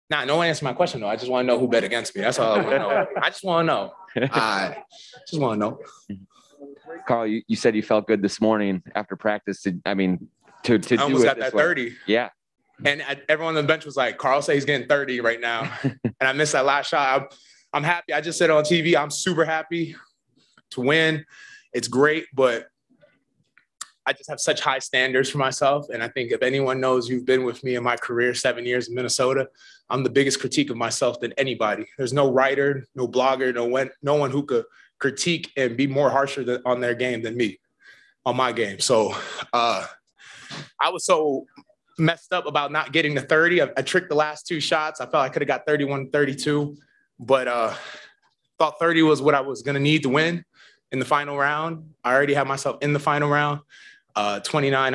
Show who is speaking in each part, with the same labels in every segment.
Speaker 1: Nah, no one answered my question, though. I just want to know who bet against me. That's all I want to know. I just want to know. I just want to know.
Speaker 2: Carl, you said you felt good this morning after practice. To
Speaker 1: I
Speaker 2: do
Speaker 1: almost
Speaker 2: it
Speaker 1: got
Speaker 2: this
Speaker 1: that
Speaker 2: way.
Speaker 1: 30.
Speaker 2: Yeah.
Speaker 1: And everyone on the bench was like, Carl said he's getting 30 right now. And I missed that last shot. I'm happy. I just said on TV, I'm super happy to win. It's great, but I just have such high standards for myself. And I think if anyone knows you've been with me in my career, 7 years in Minnesota, I'm the biggest critique of myself than anybody. There's no writer, no blogger, no one who could critique and be more harsher on their game than me, on my game. So I was so messed up about not getting the 30. I tricked the last two shots. I felt I could have got 31, 32, but thought 30 was what I was going to need to win in the final round. I already had myself in the final round. 29,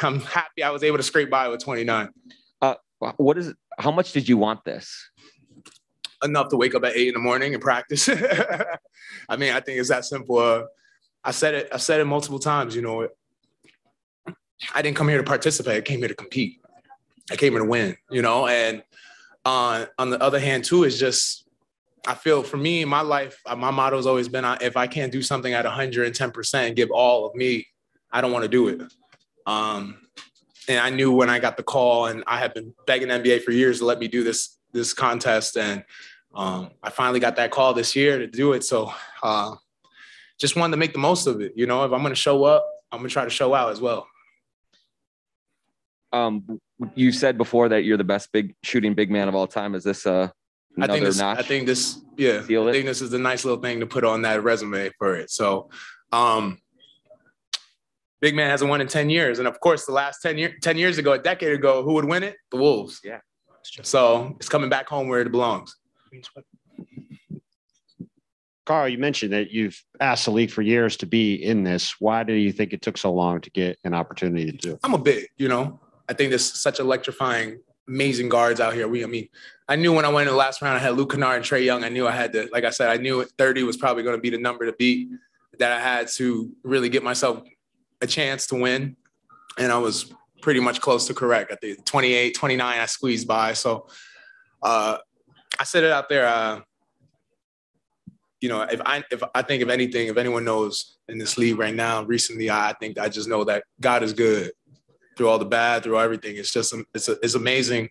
Speaker 1: I'm happy I was able to scrape by with 29.
Speaker 2: How much did you want this?
Speaker 1: Enough to wake up at 8 in the morning and practice. I mean, I think it's that simple. I said it multiple times, you know. I didn't come here to participate. I came here to compete. I came here to win, you know. And on the other hand, too, is just, I feel for me in my life, my motto has always been, if I can't do something at 110% and give all of me, I don't want to do it. And I knew when I got the call, and I had been begging the NBA for years to let me do this contest. And I finally got that call this year to do it. So just wanted to make the most of it. You know, if I'm going to show up, I'm going to try to show out as well.
Speaker 2: You said before that you're the best shooting big man of all time. Is this another notch?
Speaker 1: I think this is the nice little thing to put on that resume for it. So big man hasn't won in 10 years. And of course, the last 10 years ago, a decade ago, who would win it? The Wolves.
Speaker 2: Yeah.
Speaker 1: So it's coming back home where it belongs.
Speaker 3: Carl, you mentioned that you've asked the league for years to be in this. Why do you think it took so long to get an opportunity to do it?
Speaker 1: I'm a big, you know. I think there's such electrifying, amazing guards out here. I knew when I went in the last round, I had Luke Kennard and Trae Young. I knew I had to, like I said, I knew 30 was probably going to be the number to beat, that I had to really get myself a chance to win. And I was pretty much close to correct. At the 28, 29, I squeezed by. So I said it out there. You know, if anyone knows in this league right now, recently, I think I just know that God is good through all the bad, through everything. It's just, it's amazing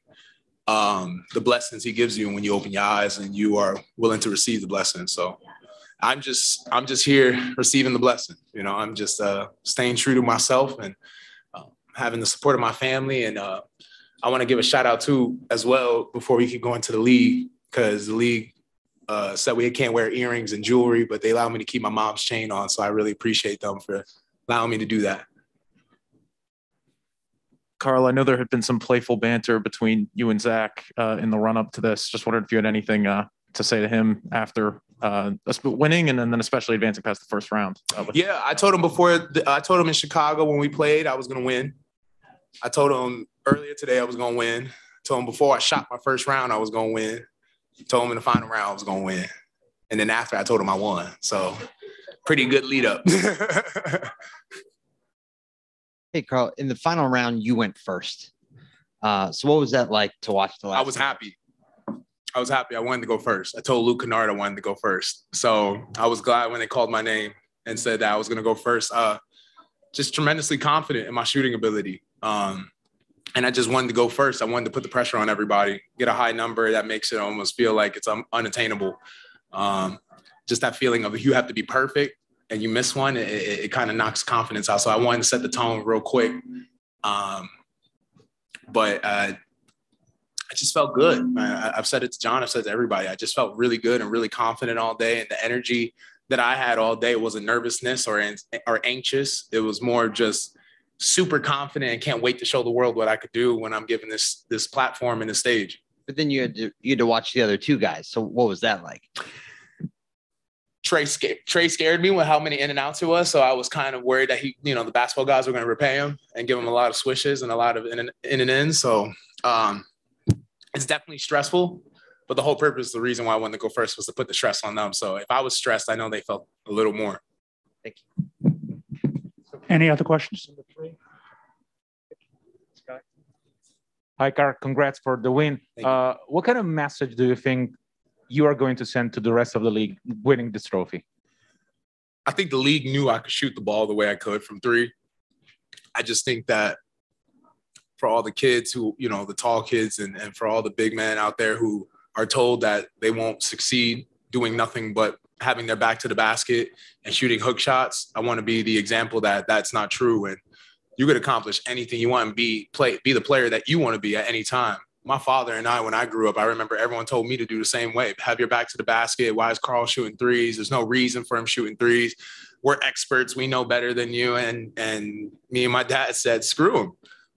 Speaker 1: the blessings he gives you when you open your eyes and you are willing to receive the blessing. So I'm just here receiving the blessing. You know, I'm just staying true to myself and having the support of my family. And I want to give a shout out too, as well, before we keep going to the league, because the league said we can't wear earrings and jewelry, but they allowed me to keep my mom's chain on. So I really appreciate them for allowing me to do that.
Speaker 4: Carl, I know there had been some playful banter between you and Zach in the run-up to this. Just wondered if you had anything to say to him after winning and then especially advancing past the first round.
Speaker 1: Yeah, I told him I told him in Chicago when we played I was going to win. I told him earlier today I was going to win. I told him before I shot my first round I was going to win. I told him in the final round I was going to win. And then after I told him I won. So pretty good lead up.
Speaker 5: Hey, Carl, in the final round, you went first. So what was that like to watch the last?
Speaker 1: I was happy. I wanted to go first. I told Luke Kennard I wanted to go first. So I was glad when they called my name and said that I was going to go first. Just tremendously confident in my shooting ability. And I just wanted to go first. I wanted to put the pressure on everybody, get a high number that makes it almost feel like it's unattainable. Just that feeling of you have to be perfect. And you miss one, it kind of knocks confidence out. So I wanted to set the tone real quick. But I just felt good. I've said it to John. I've said it to everybody. I just felt really good and really confident all day. And the energy that I had all day wasn't nervousness or anxious. It was more just super confident and can't wait to show the world what I could do when I'm given this platform and the stage.
Speaker 5: But then you had to watch the other two guys. So what was that like?
Speaker 1: Trae scared me with how many in and outs it was. So I was kind of worried that the basketball guys were going to repay him and give him a lot of swishes and a lot of in and in. So it's definitely stressful, but the whole purpose, the reason why I wanted to go first was to put the stress on them. So if I was stressed, I know they felt a little more.
Speaker 5: Thank you.
Speaker 6: Any other questions? Hi, Carl. Congrats for the win. What kind of message do you think you are going to send to the rest of the league winning this trophy?
Speaker 1: I think the league knew I could shoot the ball the way I could from three. I just think that for all the kids who, the tall kids and for all the big men out there who are told that they won't succeed doing nothing but having their back to the basket and shooting hook shots, I want to be the example that that's not true. And you could accomplish anything you want and be the player that you want to be at any time. My father and I, when I grew up, I remember everyone told me to do the same way. Have your back to the basket. Why is Karl shooting threes? There's no reason for him shooting threes. We're experts. We know better than you. And me and my dad said, screw him.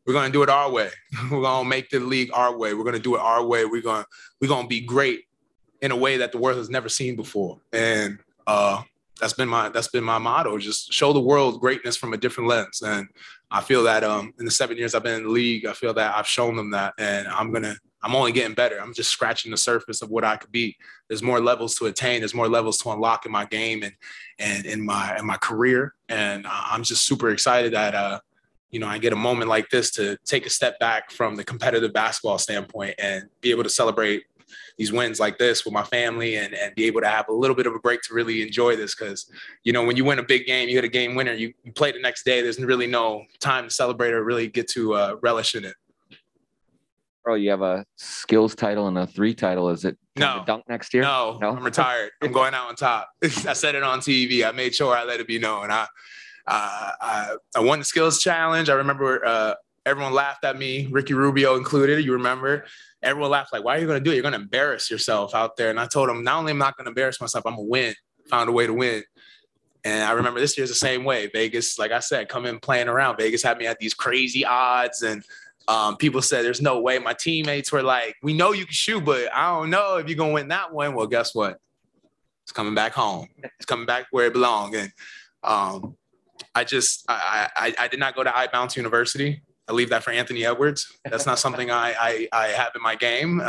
Speaker 1: We're going to do it our way. We're going to make the league our way. We're going to do it our way. We're going to be great in a way that the world has never seen before. And that's been my motto. Just show the world greatness from a different lens. And I feel that in the 7 years I've been in the league, I feel that I've shown them that, and I'm only getting better. I'm just scratching the surface of what I could be. There's more levels to attain. There's more levels to unlock in my game and in my career. And I'm just super excited that I get a moment like this to take a step back from the competitive basketball standpoint and be able to celebrate these wins like this with my family and be able to have a little bit of a break to really enjoy this. Because, when you win a big game, you hit a game winner, you play the next day, there's really no time to celebrate or really get to relish in it.
Speaker 2: Bro, you have a skills title and a 3 title. Is it time to dunk next year?
Speaker 1: No, I'm retired. I'm going out on top. I said it on TV. I made sure I let it be known. I won the skills challenge. I remember everyone laughed at me, Ricky Rubio included. You remember? Everyone laughed like, why are you going to do it? You're going to embarrass yourself out there. And I told them, not only am I not going to embarrass myself, I'm going to win. Found a way to win. And I remember this year's the same way. Vegas, like I said, come in playing around. Vegas had me at these crazy odds. And people said, there's no way. My teammates were like, we know you can shoot, but I don't know if you're going to win that one. Well, guess what? It's coming back home. It's coming back where it belongs. And I did not go to I-Bounce University. I leave that for Anthony Edwards. That's not something I have in my game.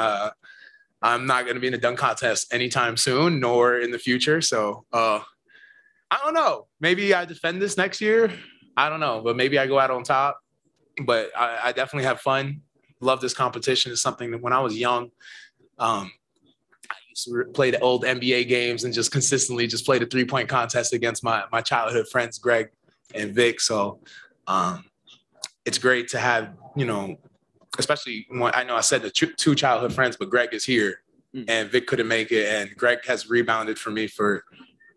Speaker 1: I'm not going to be in a dunk contest anytime soon, nor in the future. So I don't know. Maybe I defend this next year. I don't know, but maybe I go out on top. But I definitely have fun. Love this competition. It's something that when I was young, I used to play the old NBA games and just consistently just play the 3-point contest against my childhood friends, Greg and Vic. So it's great to have, especially when I know I said the 2 childhood friends, but Greg is here and Vic couldn't make it. And Greg has rebounded for me for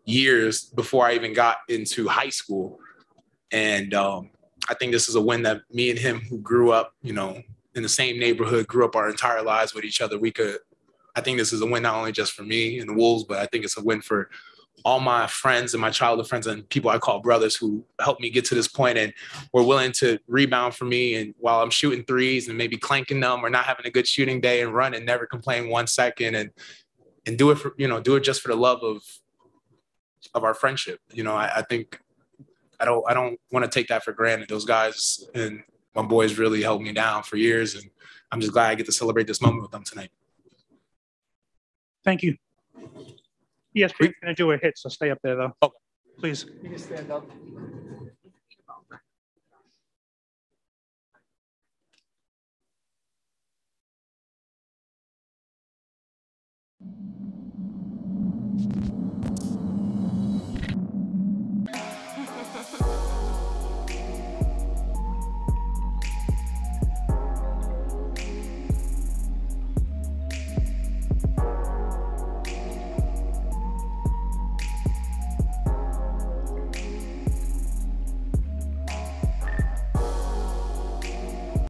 Speaker 1: years before I even got into high school. And I think this is a win that me and him, who grew up, in the same neighborhood, grew up our entire lives with each other. I think this is a win not only just for me and the Wolves, but I think it's a win for all my friends and my childhood friends and people I call brothers who helped me get to this point and were willing to rebound for me. And while I'm shooting threes and maybe clanking them or not having a good shooting day, and run and never complain 1 second and do it for, do it just for the love of our friendship. I think I don't want to take that for granted. Those guys and my boys really held me down for years. And I'm just glad I get to celebrate this moment with them tonight.
Speaker 7: Thank you. ESPN's going to do a hit, so stay up there, though.
Speaker 1: Okay.
Speaker 7: Please.
Speaker 2: You can stand up.